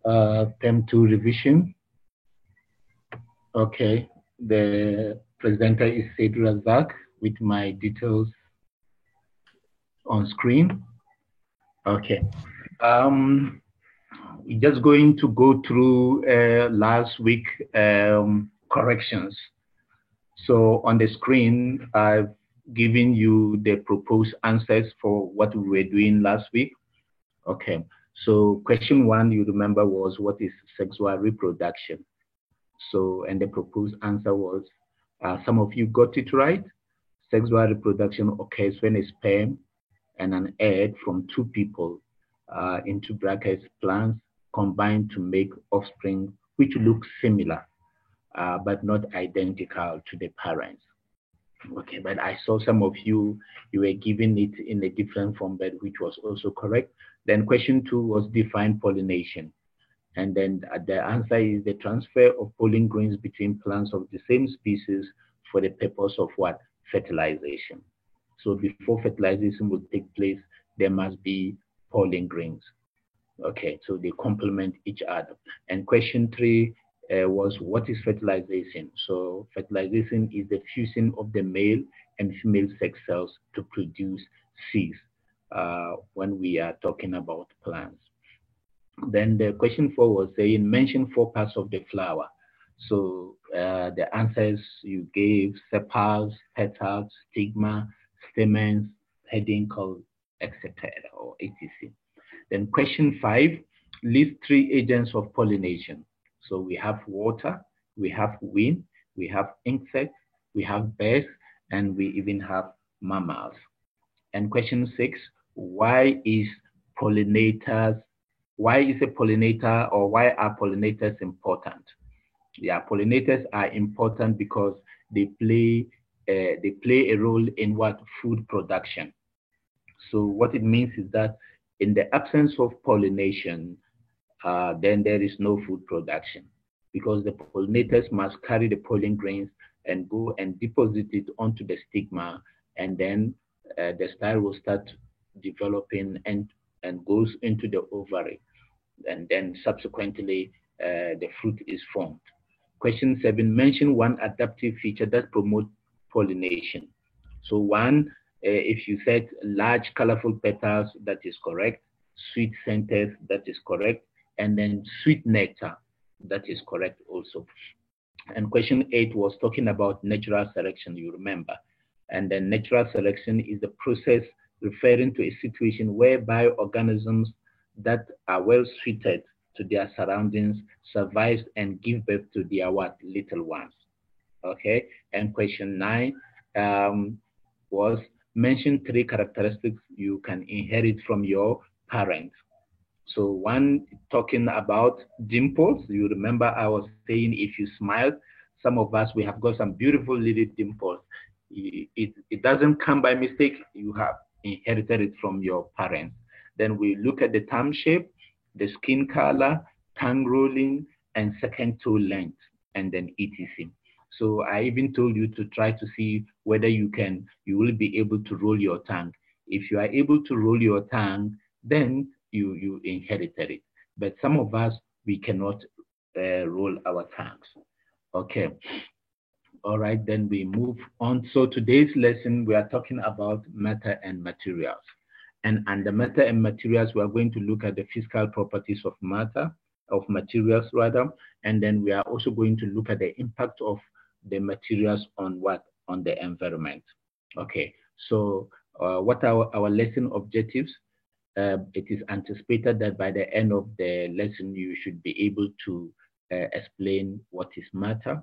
Term 2 revision. Okay, the presenter is Said Razak with my details on screen. Okay, we're just going to go through last week corrections. So on the screen, I've given you the proposed answers for what we were doing last week. Okay, so question 1, you remember, was what is sexual reproduction? So, and the proposed answer was, some of you got it right. Sexual reproduction occurs when a sperm and an egg from two people, into brackets, plants, combine to make offspring which look similar, but not identical to the parents. Okay, but I saw some of you were giving it in a different form, but which was also correct. Then question 2 was define pollination. And then the answer is the transfer of pollen grains between plants of the same species for the purpose of what? Fertilization. So before fertilization will take place, there must be pollen grains. Okay, so they complement each other. And question 3 was what is fertilization? So fertilization is the fusing of the male and female sex cells to produce seeds, when we are talking about plants. Then the question 4 was saying mention 4 parts of the flower. So the answers you gave: sepals, petals, stigma, stamens, peduncle, etc. or etc. Then question 5, list 3 agents of pollination. So we have water, we have wind, we have insects, we have birds, and we even have mammals. And question 6, why is pollinators why is a pollinator, or why are pollinators important? Yeah, pollinators are important because they play a role in what? Food production. So what it means is that in the absence of pollination, then there is no food production, because the pollinators must carry the pollen grains and go and deposit it onto the stigma, and then the style will start developing and goes into the ovary, and then subsequently the fruit is formed. Question 7, mention one adaptive feature that promotes pollination. So one, if you said large colorful petals, that is correct. Sweet centers, that is correct. And then sweet nectar, that is correct also. And question 8 was talking about natural selection, you remember. And then natural selection is the process referring to a situation whereby organisms that are well suited to their surroundings survive and give birth to their what? Little ones. Okay. And question 9 was mention 3 characteristics you can inherit from your parents. So one, talking about dimples. You remember I was saying if you smile, some of us, we have got some beautiful little dimples. It doesn't come by mistake. You have inherited it from your parents. Then we look at the thumb shape, the skin color, tongue rolling, and second toe length, and then etc. So I even told you to try to see whether you will be able to roll your tongue. If you are able to roll your tongue, then you inherited it. But some of us, we cannot roll our tongues. Okay. All right, then we move on. So today's lesson, we are talking about matter and materials. And under matter and materials, we are going to look at the physical properties of matter, of materials rather, and then we are also going to look at the impact of the materials on what? On the environment. Okay, so what are our lesson objectives? It is anticipated that by the end of the lesson, you should be able to explain what is matter,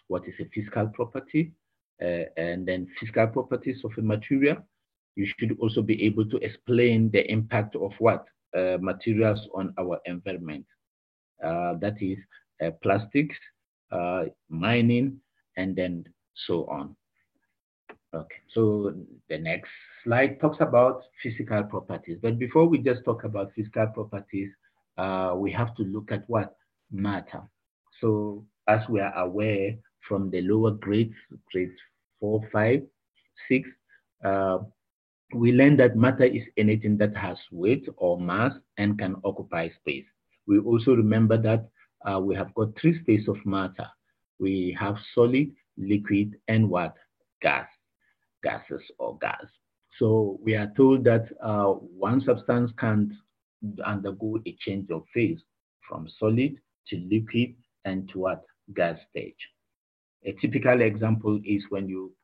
what is a physical property, and then physical properties of a material. You should also be able to explain the impact of what? Materials on our environment. That is plastics, mining, and then so on. Okay, so the next slide talks about physical properties. But before we just talk about physical properties, we have to look at what? Matter. So as we are aware from the lower grades, grades 4, 5, 6, we learn that matter is anything that has weight or mass and can occupy space. We also remember that we have got three states of matter. We have solid, liquid, and what? Gases or gas. So we are told that one substance can undergo a change of phase from solid to liquid and to what? Gas stage. A typical example is when you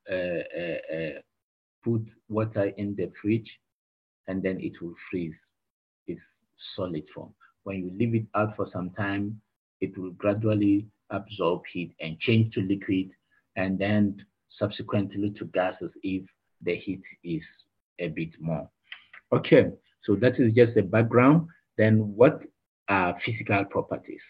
put water in the fridge and then it will freeze. It's solid form. When you leave it out for some time, it will gradually absorb heat and change to liquid, and then subsequently to gases if the heat is a bit more. Okay, so that is just the background. Then what are physical properties?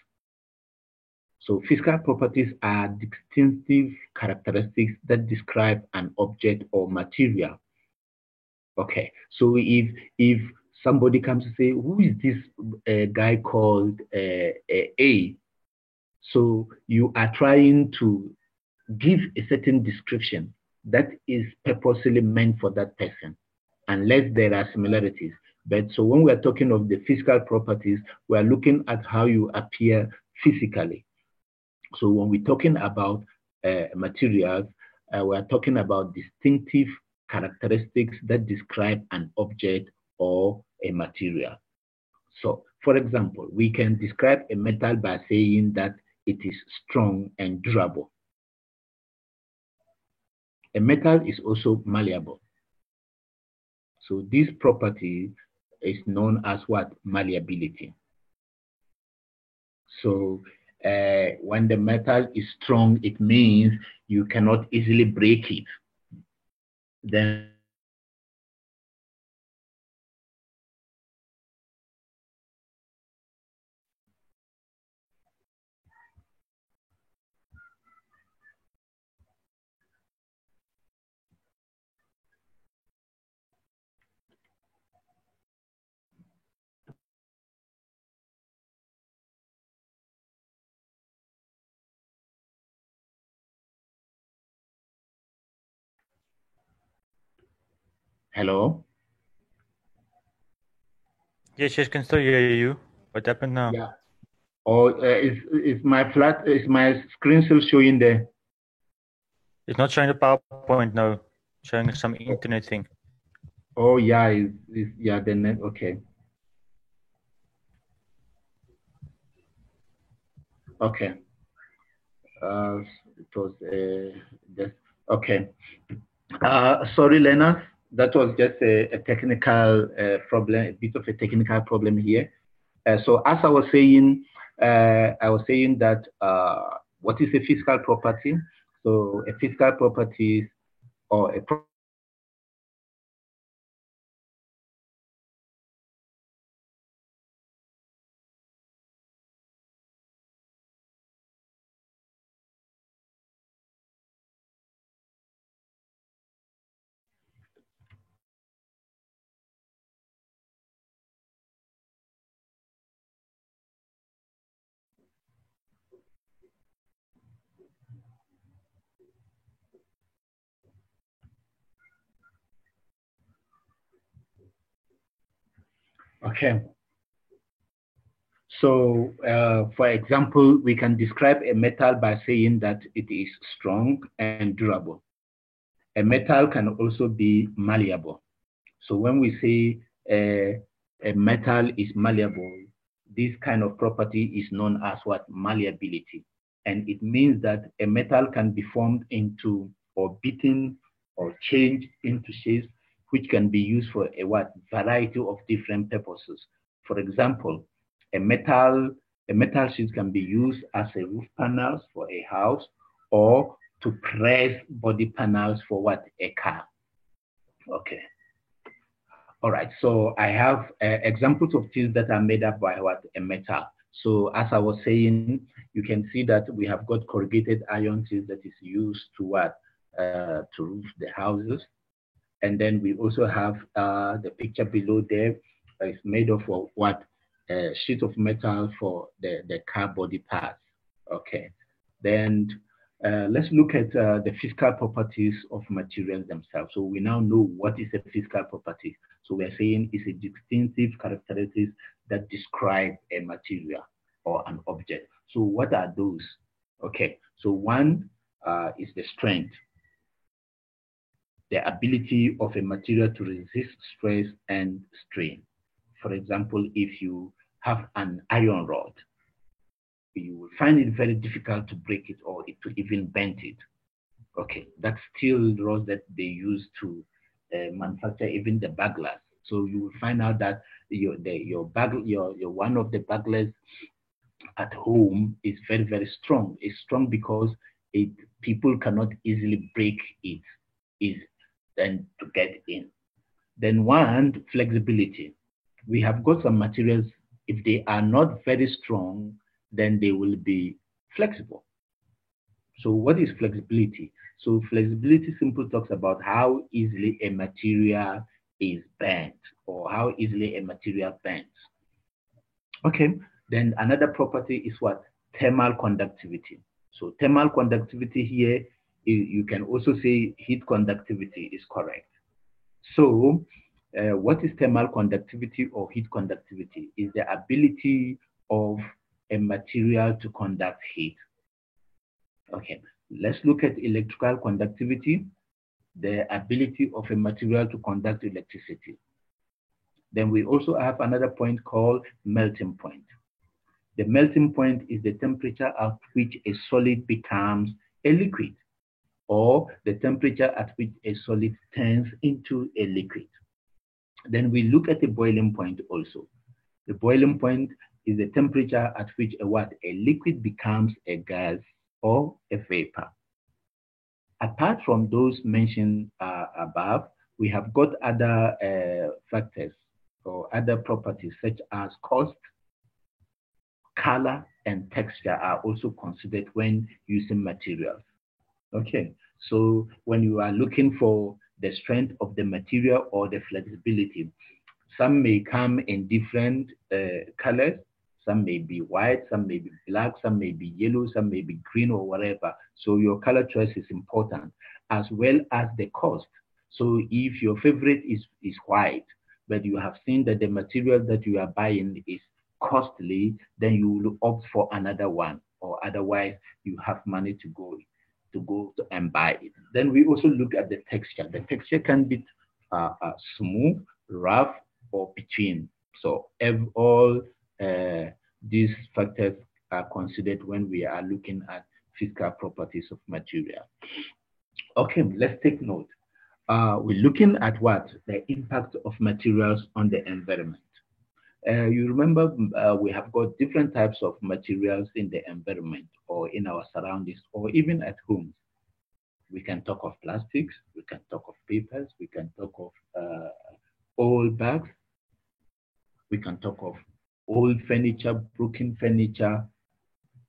So physical properties are distinctive characteristics that describe an object or material. Okay, so if somebody comes to say, who is this guy called A? So you are trying to give a certain description that is purposely meant for that person, unless there are similarities. But so when we are talking of the physical properties, we are looking at how you appear physically. So when we're talking about materials, we are talking about distinctive characteristics that describe an object or a material. So, for example, we can describe a metal by saying that it is strong and durable. A metal is also malleable. So this property is known as what? Malleability. So when the metal is strong, it means you cannot easily break it. Then hello? Yes, can still hear you. What happened now? Yeah. Or is my screen still showing there? It's not showing the PowerPoint, no. Showing some internet thing. Oh yeah, yeah, the net, okay. Okay. It was just, okay. Sorry, Lena, that was just a technical problem, a bit of a technical problem here. So as I was saying that what is a physical property? So a physical property or a okay. So, for example, we can describe a metal by saying that it is strong and durable. A metal can also be malleable. So when we say a metal is malleable, this kind of property is known as what? Malleability. And it means that a metal can be formed into or beaten or changed into shapes which can be used for a what? Variety of different purposes. For example, a metal sheet can be used as a roof panels for a house or to press body panels for what? A car. Okay. All right, so I have examples of things that are made up by what? A metal. So as I was saying, you can see that we have got corrugated iron steel that is used to what? To roof the houses. And then we also have the picture below there. It's made of what? A sheet of metal for the car body parts. Okay. Then Let's look at the physical properties of materials themselves. So we now know what is a physical property. So we're saying it's a distinctive characteristics that describe a material or an object. So what are those? Okay, so one is the strength, the ability of a material to resist stress and strain. For example, if you have an iron rod, you will find it very difficult to break it or to even bend it. Okay, that's still rods that they use to manufacture even the buglers. So you will find out that your one of the buglers at home is very, very strong. It's strong because people cannot easily break it is then to get in. Then one, flexibility. We have got some materials, if they are not very strong, then they will be flexible. So what is flexibility? So flexibility simply talks about how easily a material is bent or how easily a material bends. Okay, then another property is what? Thermal conductivity. So thermal conductivity here, you can also say heat conductivity is correct. So what is thermal conductivity or heat conductivity? Is the ability of a material to conduct heat. Okay, let's look at electrical conductivity, the ability of a material to conduct electricity. Then we also have another point called melting point. The melting point is the temperature at which a solid becomes a liquid, or the temperature at which a solid turns into a liquid. Then we look at the boiling point also. The boiling point is the temperature at which a liquid becomes a gas or a vapor. Apart from those mentioned above, we have got other factors or other properties such as cost, color, and texture are also considered when using materials. Okay, so when you are looking for the strength of the material or the flexibility, some may come in different colors. Some may be white, some may be black, some may be yellow, some may be green or whatever. So your color choice is important, as well as the cost. So if your favorite is white, but you have seen that the material that you are buying is costly, then you will opt for another one, or otherwise you have money to go and buy it. Then we also look at the texture. The texture can be smooth, rough, or between. So all these factors are considered when we are looking at physical properties of material. Okay, let's take note. We're looking at what? The impact of materials on the environment. You remember we have got different types of materials in the environment or in our surroundings or even at home. We can talk of plastics, we can talk of papers, we can talk of old bags, we can talk of old furniture, broken furniture,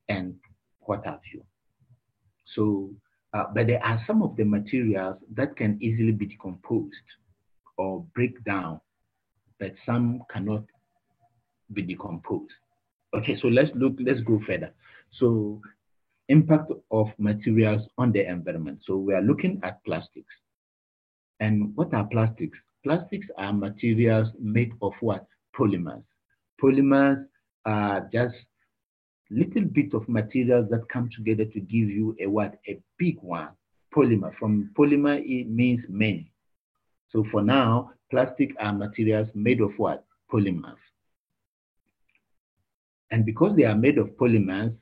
and what have you. So, but there are some of the materials that can easily be decomposed or break down, but some cannot be decomposed. Okay, so let's go further. So, impact of materials on the environment. So we are looking at plastics. And what are plastics? Plastics are materials made of what? Polymers. Polymers are just little bit of materials that come together to give you a big one. Polymer. From polymer, it means many. So for now, plastic are materials made of what? Polymers. And because they are made of polymers,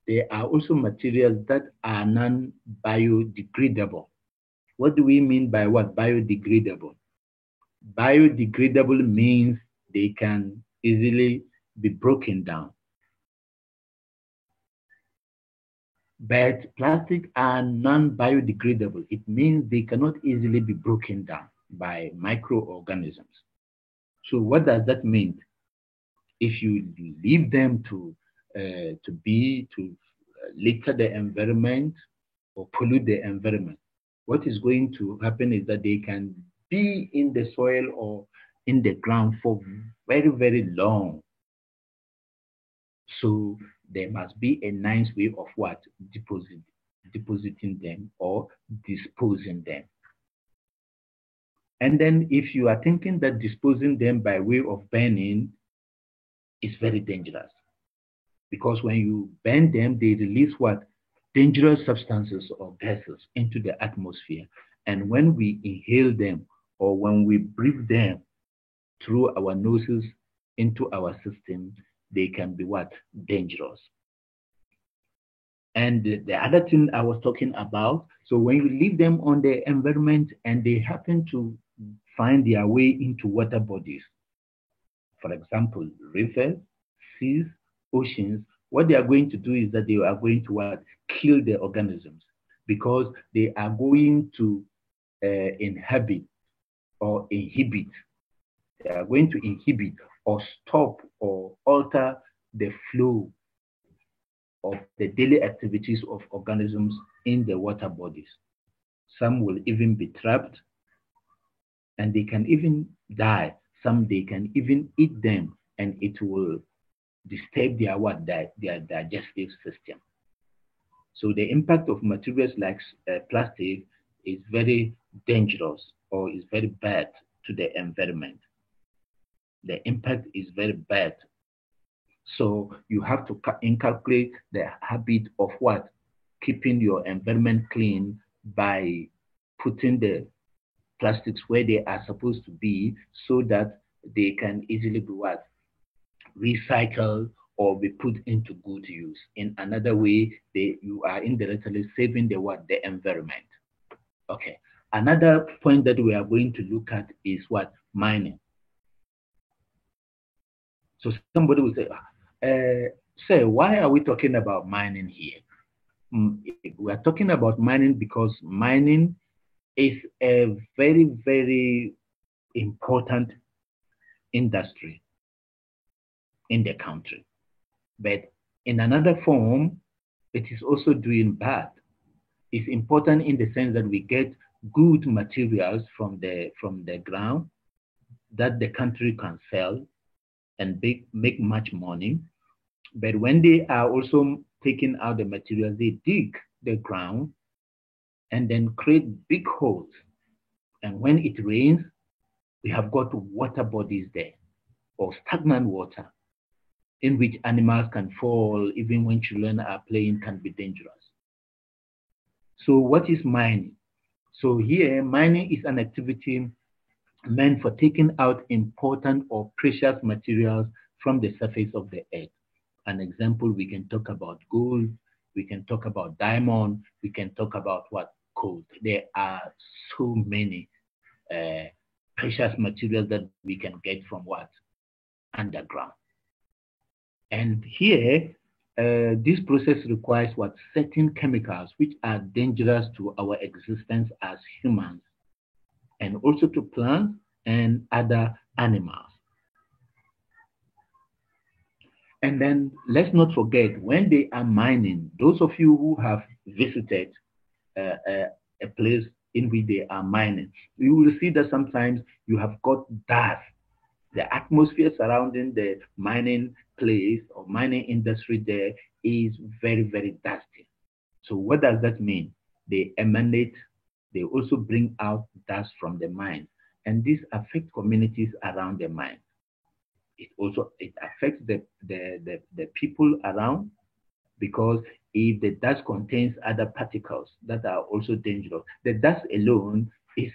they are also materials that are non-biodegradable. What do we mean by what? Biodegradable. Biodegradable means they can easily be broken down. But plastic are non-biodegradable. It means they cannot easily be broken down by microorganisms. So what does that mean? If you leave them to litter the environment or pollute the environment, what is going to happen is that they can be in the soil or in the ground for very, very long. So there must be a nice way of what? depositing them or disposing them. And then if you are thinking that disposing them by way of burning is very dangerous, because when you burn them, they release what? Dangerous substances or gases into the atmosphere. And when we inhale them or when we breathe them through our noses into our system, they can be what? Dangerous. And the other thing I was talking about, so when you leave them on the environment and they happen to find their way into water bodies, for example, rivers, seas, oceans, what they are going to do is that they are going to what? Kill the organisms, because they are going to inhibit or inhibit. They are going to inhibit or stop or alter the flow of the daily activities of organisms in the water bodies. Some will even be trapped and they can even die. Some they can even eat them and it will disturb their what? Their digestive system. So the impact of materials like plastic is very dangerous or is very bad to the environment. The impact is very bad. So you have to inculcate the habit of what? Keeping your environment clean by putting the plastics where they are supposed to be so that they can easily be what? Recycled or be put into good use. In another way, you are indirectly saving the what? The environment. Okay. Another point that we are going to look at is what? Mining. So somebody will say, sir, why are we talking about mining here? We are talking about mining because mining is a very, very important industry in the country. But in another form, it is also doing bad. It's important in the sense that we get good materials from the ground that the country can sell and make much money. But when they are also taking out the materials, they dig the ground and then create big holes. And when it rains, we have got water bodies there or stagnant water in which animals can fall, even when children are playing, can be dangerous. So what is mining? So here, mining is an activity meant for taking out important or precious materials from the surface of the earth. An example, we can talk about gold, we can talk about diamond, we can talk about what? Gold. There are so many precious materials that we can get from what? Underground. And here, this process requires what? Certain chemicals which are dangerous to our existence as humans and also to plants and other animals. And then let's not forget, when they are mining, those of you who have visited a place in which they are mining, you will see that sometimes you have got dust. The atmosphere surrounding the mining place or mining industry there is very, very dusty. So what does that mean? They also bring out dust from the mine, and this affects communities around the mine. It affects the people around, because if the dust contains other particles that are also dangerous, the dust alone is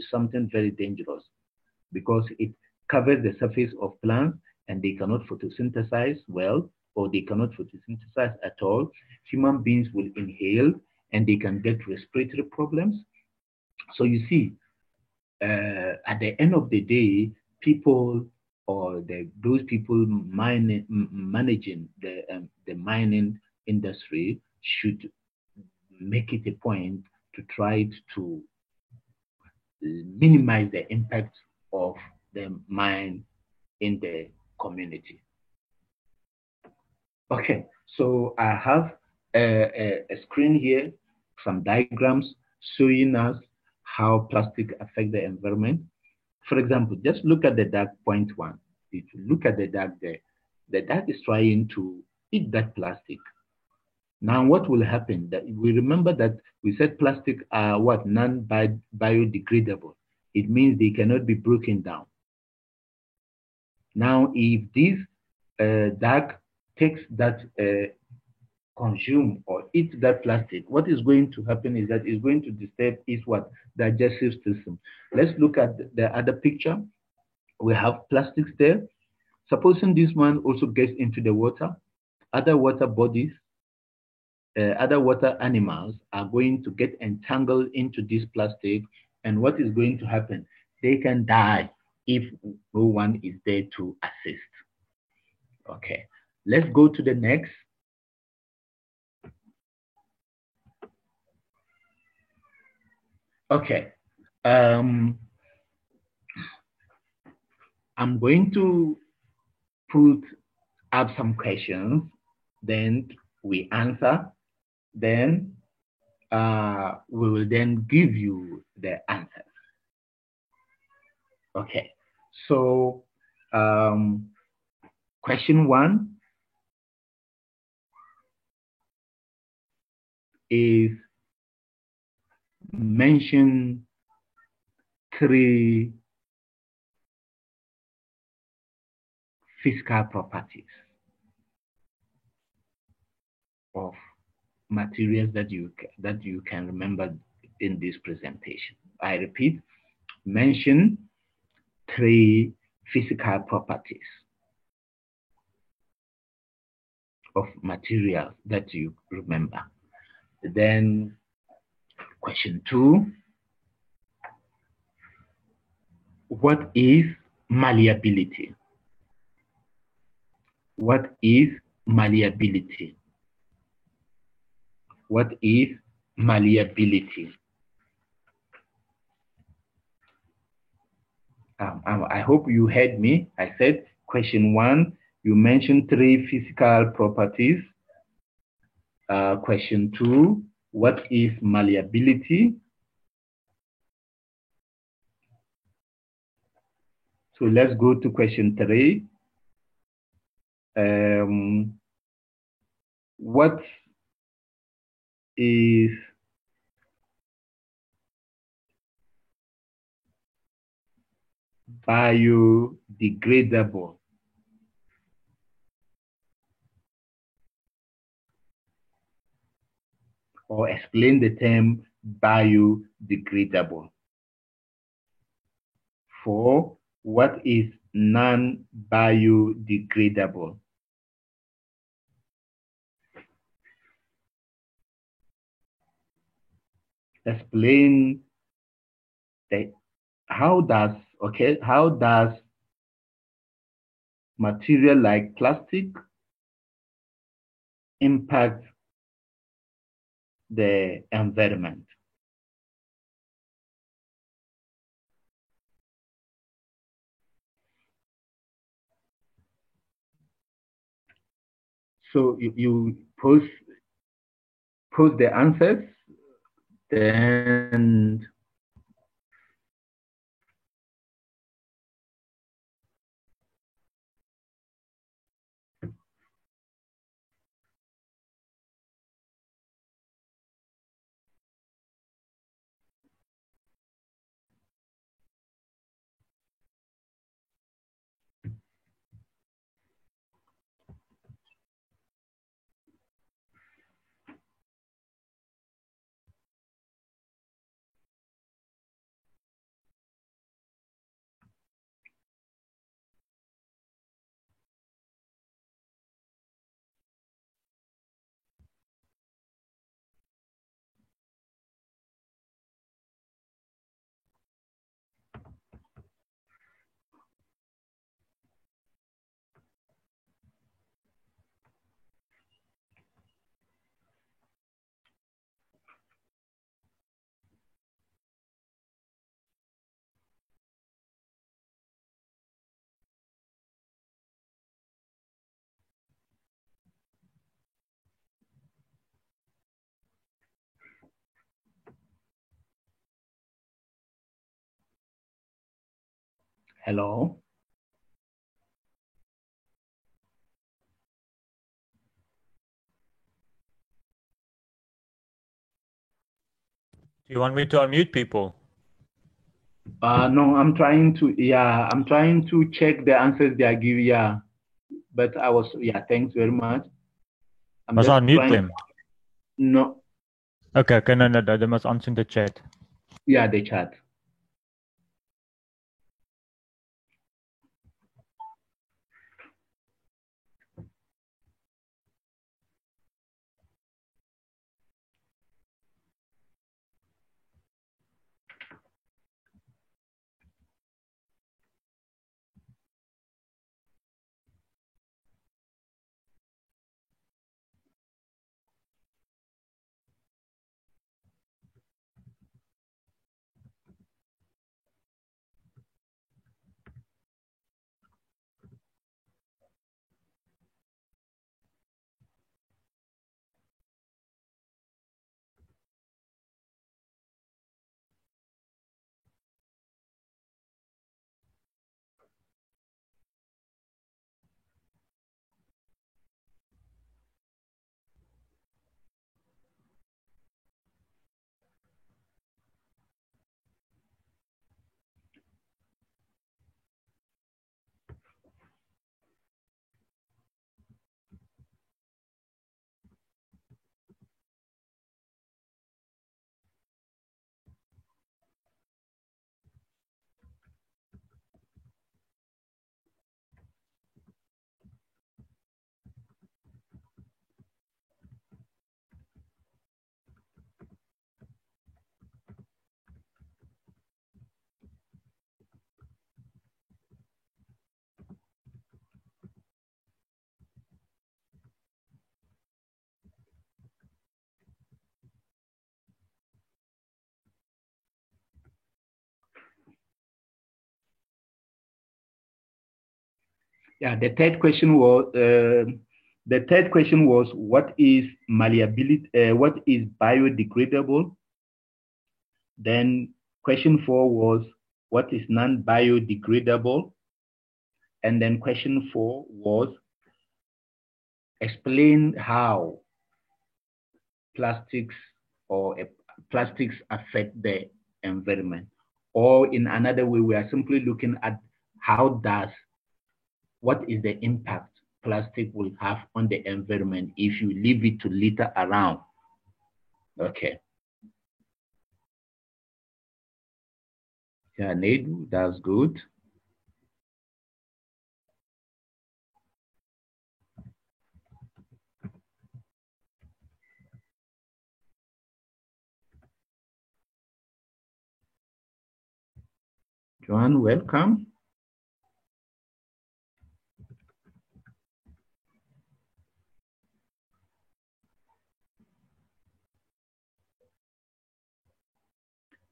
something very dangerous, because it covers the surface of plants and they cannot photosynthesize well, or they cannot photosynthesize at all. Human beings will inhale and they can get respiratory problems. So you see, at the end of the day, people or those people managing the mining industry should make it a point to try to minimize the impact of the mine in the community. Okay, so I have a screen here, some diagrams showing us how plastic affects the environment. For example, just look at the dark point one. If you look at the dark there, the dark is trying to eat that plastic. Now, what will happen? That we remember that we said plastic are what? Non-biodegradable. It means they cannot be broken down. Now, if this duck takes that consume or eat that plastic, what is going to happen is that it's going to disturb its what? Digestive system. Let's look at the other picture. We have plastics there. Supposing this one also gets into the water, other water bodies, other water animals are going to get entangled into this plastic. And what is going to happen? They can die if no one is there to assist. Okay, let's go to the next. Okay, I'm going to put up some questions, then we answer, then we will then give you the answers. Okay, so question 1 is mention 3 physical properties of materials that you can remember in this presentation. I repeat, mention 3 physical properties of materials that you remember. Then question 2, what is malleability? What is malleability? What is malleability? I hope you heard me. I said question 1, you mentioned 3 physical properties. Question 2, what is malleability? So let's go to question 3. What is biodegradable? Or explain the term biodegradable. 4, what is non-biodegradable? Explain how does material like plastic impact the environment? So you post the answers, then hello. Do you want me to unmute people? No, I'm trying to check the answers they are giving. Yeah, but thanks very much. I'm Must just I unmute trying. them? No, Okay, no, they must answer in the chat. yeah, the chat. Yeah, the third question was what is malleability? What is biodegradable? Then question 4 was what is non-biodegradable? And then question 4 was explain how plastics plastics affect the environment. Or in another way, we are simply looking at what is the impact plastic will have on the environment if you leave it to litter around. Okay. Yeah, Nedu, that's good. Joan, welcome.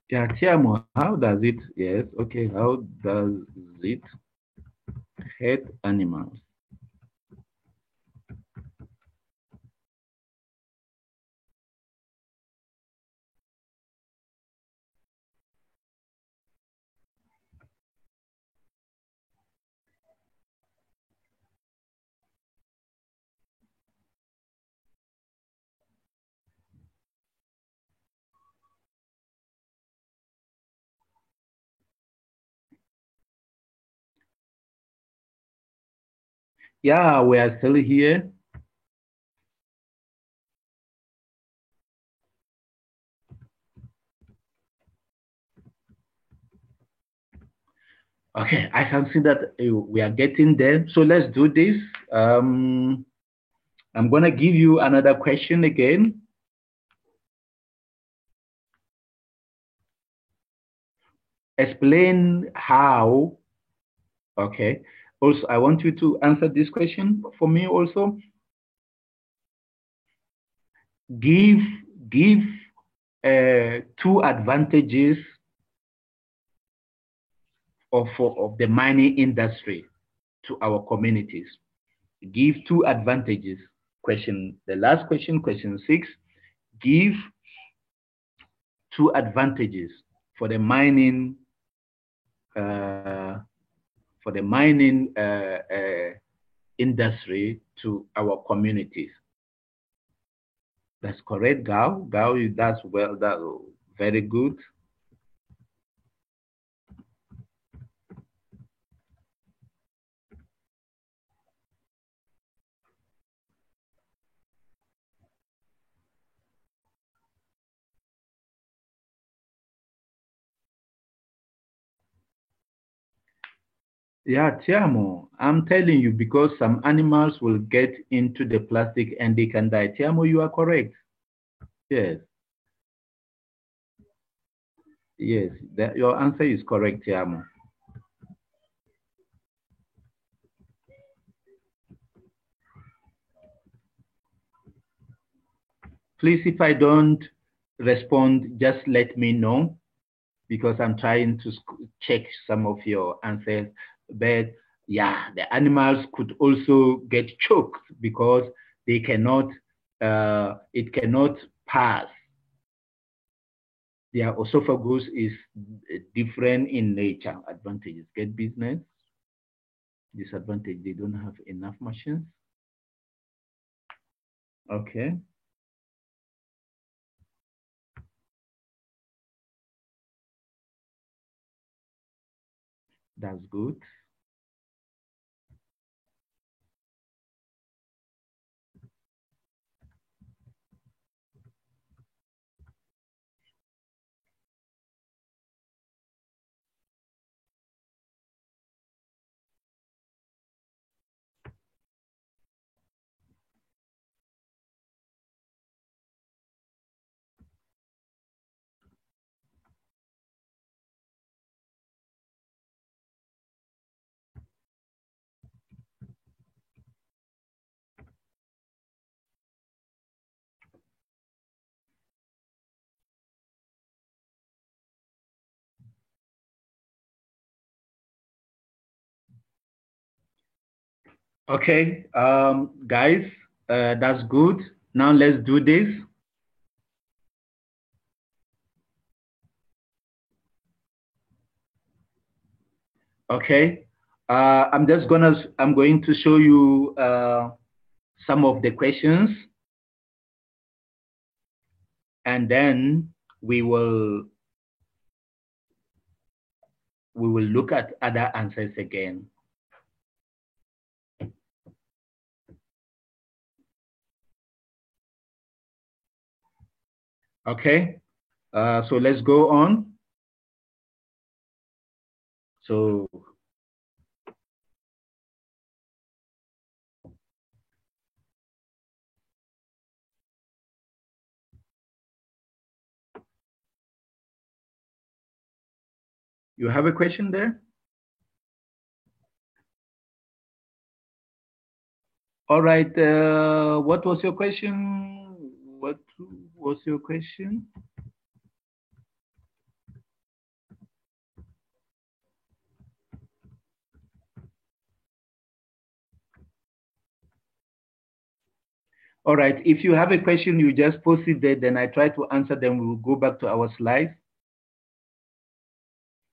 Yeah, Tiamo, how does it, yes, okay, how does it hurt animals? Yeah, we are still here. Okay, I can see that we are getting there. So let's do this. I'm going to give you another question again. Explain how, okay. Also, I want you to answer this question for me also. Give two advantages of the mining industry to our communities. Give two advantages. The last question, question 6. Give two advantages for the mining industry to our communities. That's correct, Gao. Gao, that's well. That's Very good. Yeah, Tiamo, I'm telling you because some animals will get into the plastic and they can die. Tiamo, you are correct. Yes, yes, your answer is correct, Tiamo. Please, if I don't respond, just let me know because I'm trying to check some of your answers. But yeah, the animals could also get choked because they cannot, it cannot pass. Their esophagus is different in nature. Advantages, get business. Disadvantage, they don't have enough machines. Okay. That's good. Okay, guys, that's good. Now let's do this. Okay, I'm going to show you some of the questions, and then we will look at other answers again. Okay, so let's go on. So you have a question there? All right, what was your question? What was your question? All right, if you have a question, you just post it there, then I try to answer them. We'll go back to our slides.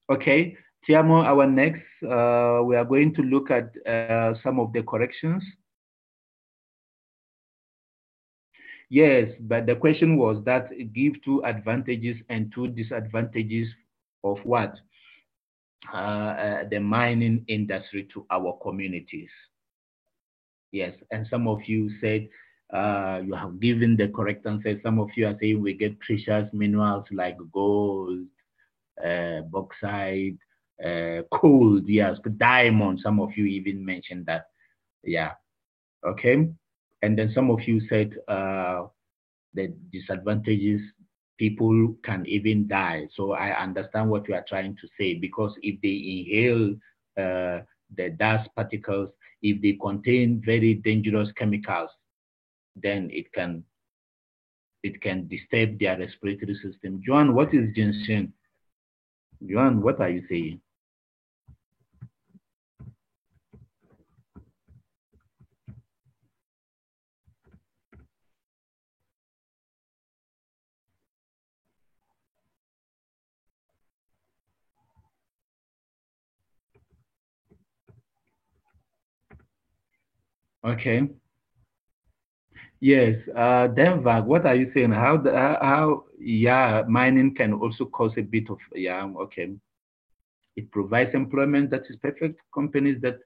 Okay, Tiamo, our next, we are going to look at some of the corrections. Yes, but the question was that give two advantages and two disadvantages of what? The mining industry to our communities. Yes, and some of you said you have given the correct answer. Some of you are saying we get precious minerals like gold, bauxite, coal, yes, diamond. Some of you even mentioned that. Yeah, okay. And then some of you said the disadvantages, people can even die. So I understand what you are trying to say, because if they inhale the dust particles, if they contain very dangerous chemicals, then it can disturb their respiratory system. Joan, what is ginseng? Joan, what are you saying? Okay. Yes, Denver, what are you saying? Yeah, mining can also cause a bit of, yeah, okay. It provides employment that is perfect. Companies that,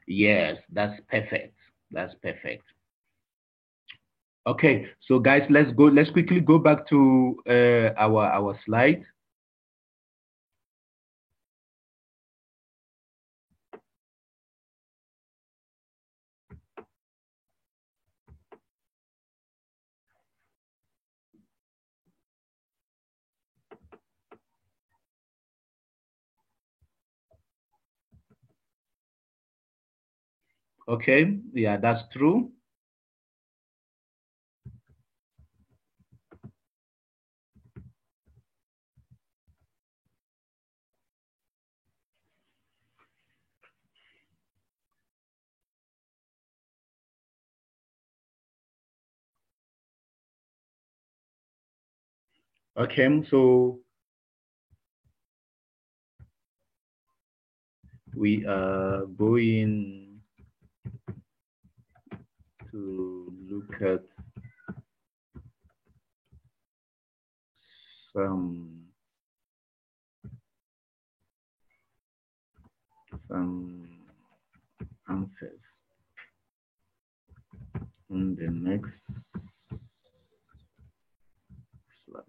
yes, that's perfect. That's perfect. Okay, so guys, let's quickly go back to our slide. Okay, yeah, that's true. Okay, so we are going to look at some answers in the next slide.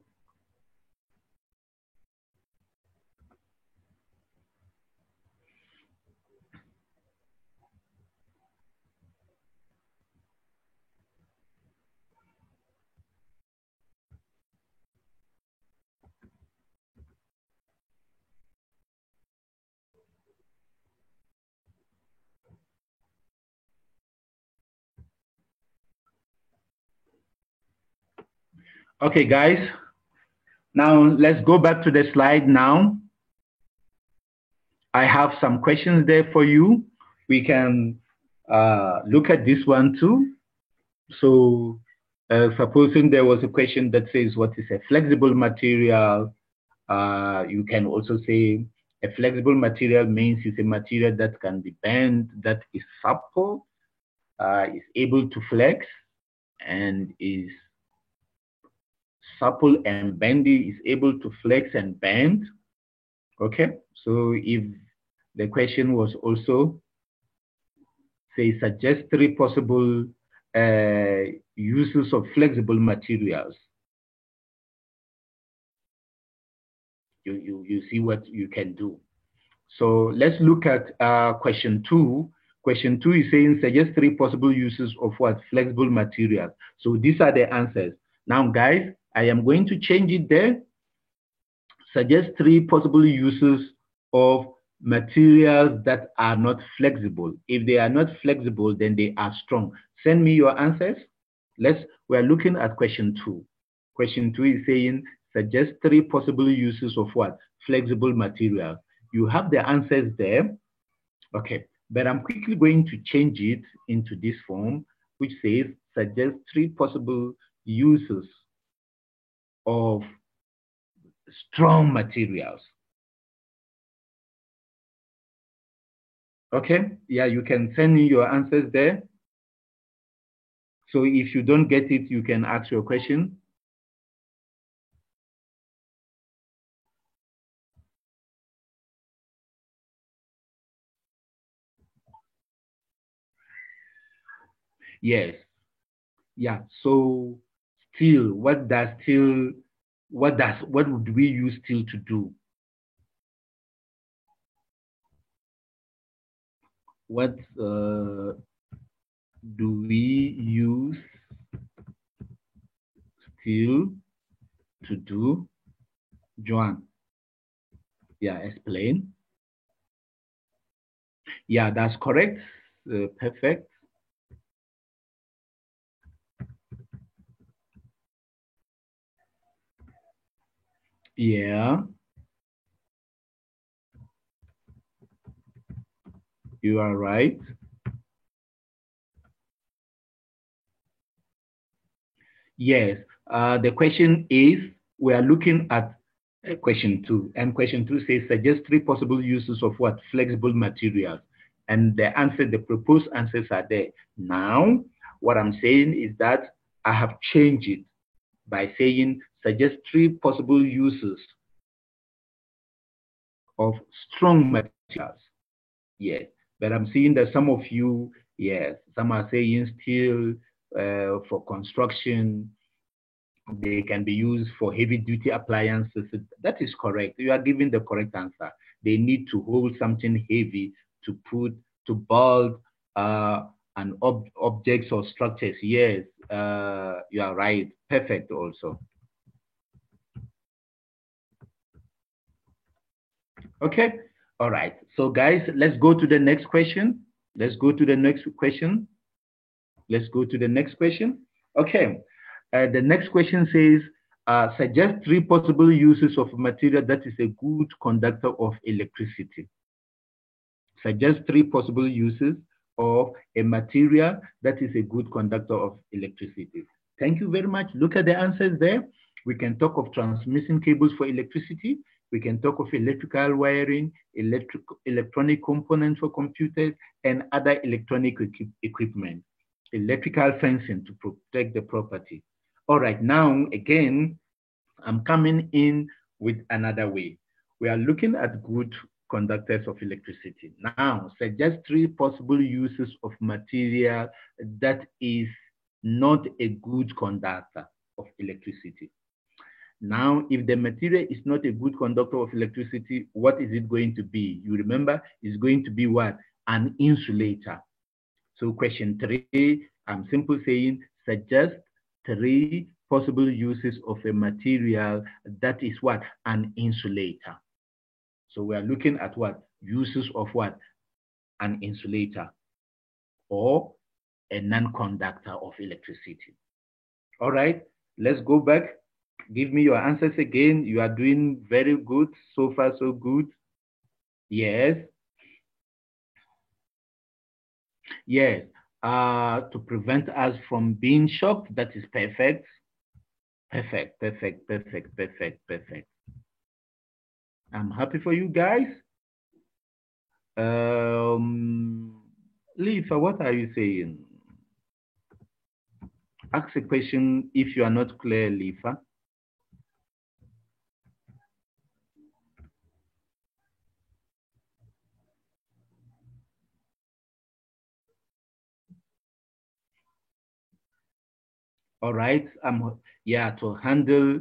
Okay, guys, now let's go back to the slide now. I have some questions there for you. We can look at this one too. So supposing there was a question that says, what is a flexible material? You can also say a flexible material means it's a material that can be bent, that is supple, is able to flex, and is supple and bendy, is able to flex and bend. Okay, so if the question was also, say, suggest 3 possible uses of flexible materials, you see what you can do. So let's look at question 2. Question 2 is saying suggest 3 possible uses of what? Flexible materials. So these are the answers. Now, guys, I am going to change it there. Suggest 3 possible uses of materials that are not flexible. If they are not flexible, then they are strong. Send me your answers. We're looking at question 2. Question 2 is saying suggest 3 possible uses of what? Flexible material. You have the answers there. Okay, but I'm quickly going to change it into this form, which says suggest 3 possible uses of strong materials. Okay, yeah, you can send me your answers there. So if you don't get it, you can ask your question. Yes. Yeah. So steel, what would we use steel to do? What do we use steel to do? Joan? Yeah, explain. Yeah, that's correct. Perfect. Yeah, you are right. Yes. The question is, we are looking at Question two. And question two says, suggest three possible uses of what? Flexible materials. And the proposed answers are there. Now, what I'm saying is that I have changed it by saying, suggest three possible uses of strong materials. Yes. But I'm seeing that some of you, yes, some are saying steel for construction, they can be used for heavy duty appliances. That is correct. You are giving the correct answer. They need to hold something heavy to build objects or structures. Yes, you are right. Perfect also. Okay. All right. So guys, let's go to the next question. Let's go to the next question. Let's go to the next question. Okay. The next question says, suggest three possible uses of material that is a good conductor of electricity. Suggest three possible uses of a material that is a good conductor of electricity. Thank you very much. Look at the answers there. We can talk of transmission cables for electricity. We can talk of electrical wiring, electronic components for computers, and other electronic equipment. Electrical fencing to protect the property. All right, now again, I'm coming in with another way. We are looking at good conductors of electricity. Now, suggest three possible uses of material that is not a good conductor of electricity. Now, if the material is not a good conductor of electricity, what is it going to be? You remember, it's going to be what? An insulator. So question three, I'm simply saying, suggest three possible uses of a material that is what? An insulator. So we are looking at what? Uses of what? An insulator or a non-conductor of electricity. All right, let's go back. Give me your answers again. You are doing very good. So far, so good. Yes. Yes. To prevent us from being shocked. That is perfect. Perfect, perfect, perfect, perfect, perfect. I'm happy for you guys. Lisa, what are you saying? Ask a question if you are not clear, Lisa. All right. Yeah, to handle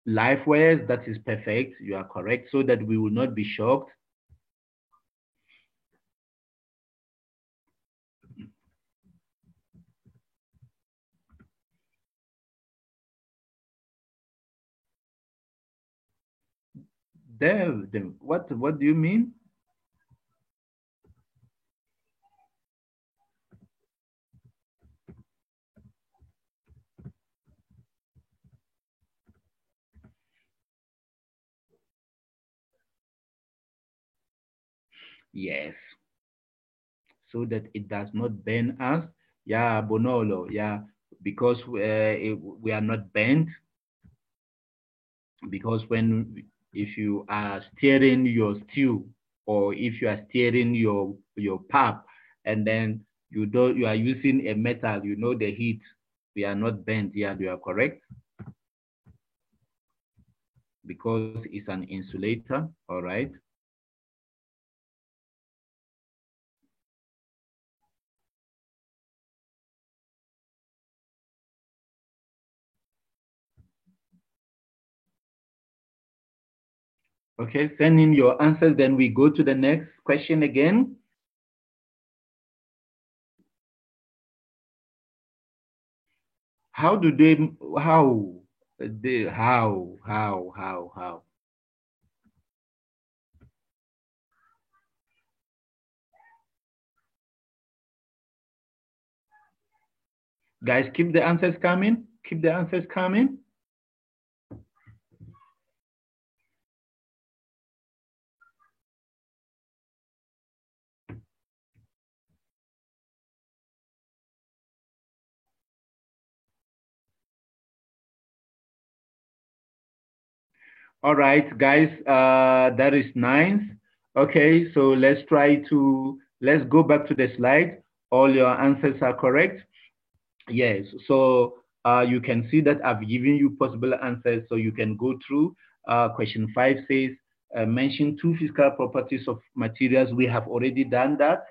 live wires, that is perfect. You are correct, so that we will not be shocked. What do you mean? Yes. So that it does not burn us. Yeah, Bonolo. Yeah, because we are not bent. Because if you are steering your stew, or if you are steering your pap, and then you are using a metal, you know the heat. We are not bent. Yeah, you are correct. Because it's an insulator. All right. Okay, send in your answers, then we go to the next question again. How? Guys, keep the answers coming. Keep the answers coming. All right, guys, that is nice. Okay, so let's go back to the slide. All your answers are correct. Yes, so you can see that I've given you possible answers, so you can go through. Question 5 says, mention two physical properties of materials. We have already done that.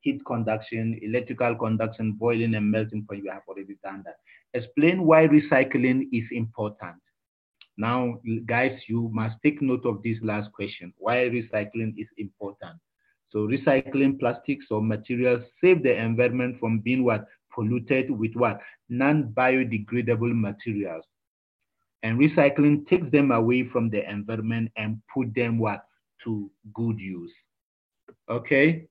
Heat conduction, electrical conduction, boiling and melting point, we have already done that. Explain why recycling is important. Now, guys, you must take note of this last question, why recycling is important. So recycling plastics or materials save the environment from being what? Polluted with what? Non-biodegradable materials. And recycling takes them away from the environment and put them what? To good use. Okay.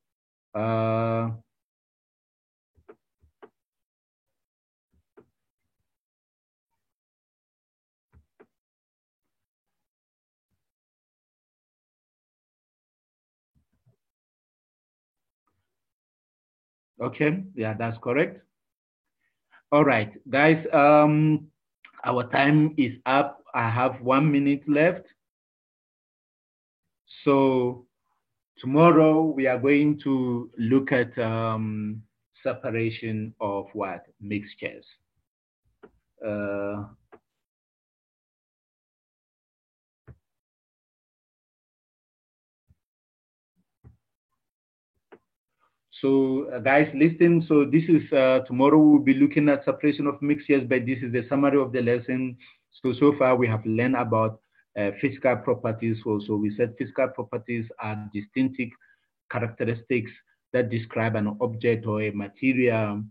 Okay, yeah, that's correct. All right, guys, our time is up. I have 1 minute left. So tomorrow we are going to look at separation of what? Mixtures. Guys, listen. So this is tomorrow we'll be looking at separation of mixtures, but this is the summary of the lesson. So far we have learned about physical properties. So we said physical properties are distinctive characteristics that describe an object or a material.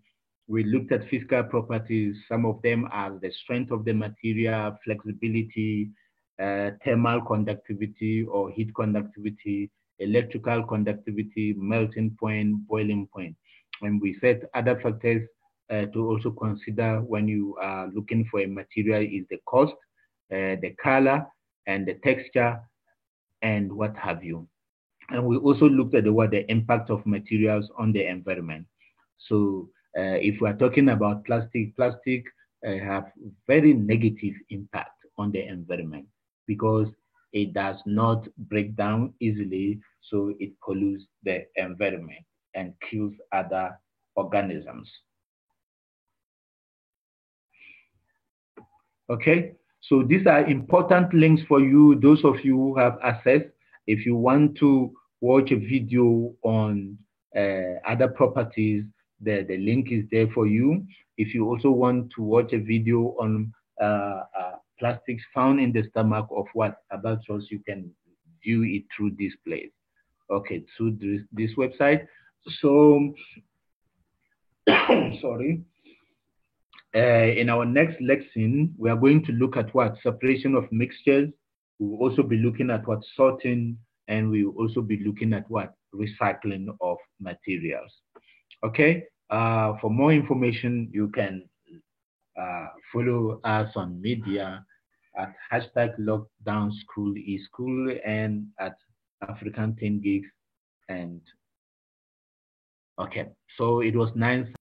We looked at physical properties. Some of them are the strength of the material, flexibility, thermal conductivity or heat conductivity, electrical conductivity, melting point, boiling point. And we said other factors to also consider when you are looking for a material is the cost, the color, and the texture, and what have you. And we also looked at the impact of materials on the environment. So if we are talking about plastic have very negative impact on the environment because it does not break down easily, so it pollutes the environment and kills other organisms. Okay, so these are important links for you, those of you who have access. If you want to watch a video on other properties, the link is there for you. If you also want to watch a video on plastics found in the stomach of what albatross, you can view it through this place. Okay, through this website. So, sorry. In our next lesson, we are going to look at what? Separation of mixtures. We will also be looking at what? Sorting, and we will also be looking at what? Recycling of materials. Okay, for more information, you can follow us on media at #LockdownSchool and at African 10 Gigs. And okay, so it was nice